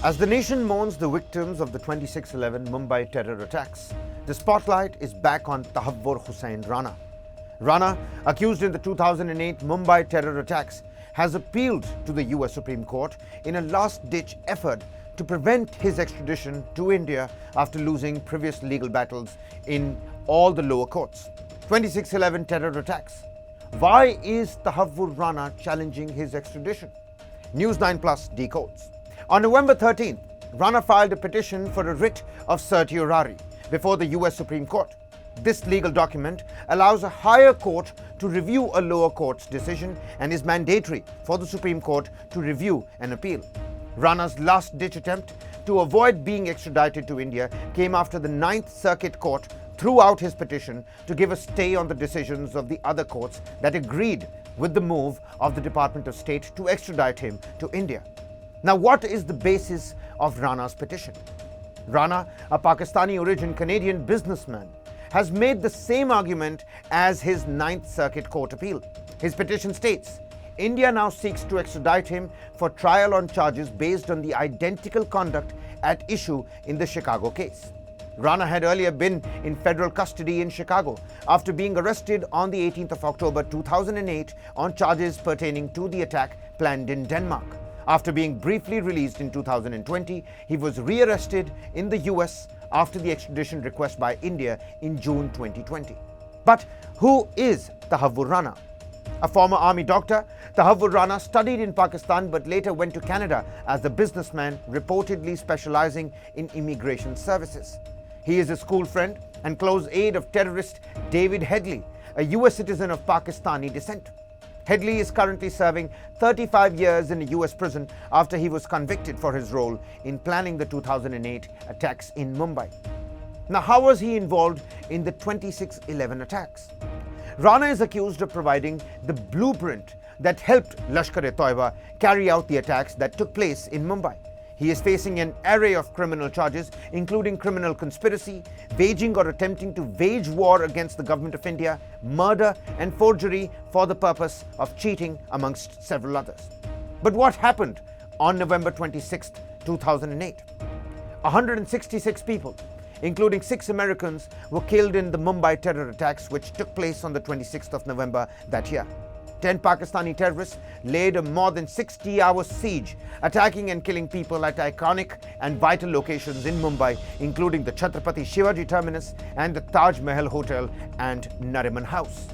As the nation mourns the victims of the 26/11 Mumbai terror attacks, the spotlight is back on Tahawwur Hussain Rana. Rana, accused in the 2008 Mumbai terror attacks, has appealed to the US Supreme Court in a last-ditch effort to prevent his extradition to India after losing previous legal battles in all the lower courts. 26/11 terror attacks. Why is Tahawwur Rana challenging his extradition? News9 Plus Decodes. On November 13th, Rana filed a petition for a writ of certiorari before the US Supreme Court. This legal document allows a higher court to review a lower court's decision and is mandatory for the Supreme Court to review an appeal. Rana's last-ditch attempt to avoid being extradited to India came after the Ninth Circuit Court threw out his petition to give a stay on the decisions of the other courts that agreed with the move of the Department of State to extradite him to India. Now, what is the basis of Rana's petition? Rana, a Pakistani-origin Canadian businessman, has made the same argument as his Ninth Circuit Court appeal. His petition states, India now seeks to extradite him for trial on charges based on the identical conduct at issue in the Chicago case. Rana had earlier been in federal custody in Chicago after being arrested on the 18th of October 2008 on charges pertaining to the attack planned in Denmark. After being briefly released in 2020, he was rearrested in the US after the extradition request by India in June 2020. But who is Tahawwur Rana? A former army doctor, Tahawwur Rana studied in Pakistan but later went to Canada as a businessman reportedly specializing in immigration services. He is a school friend and close aide of terrorist David Headley, a US citizen of Pakistani descent. Headley is currently serving 35 years in a US prison after he was convicted for his role in planning the 2008 attacks in Mumbai. Now, how was he involved in the 26/11 attacks? Rana is accused of providing the blueprint that helped Lashkar-e-Toiba carry out the attacks that took place in Mumbai. He is facing an array of criminal charges, including criminal conspiracy, waging or attempting to wage war against the government of India, murder and forgery for the purpose of cheating, amongst several others. But what happened on November 26, 2008? 166 people, including 6 Americans, were killed in the Mumbai terror attacks which took place on the 26th of November that year. 10 Pakistani terrorists laid a more than 60-hour siege, attacking and killing people at iconic and vital locations in Mumbai, including the Chhatrapati Shivaji Terminus and the Taj Mahal Hotel and Nariman House.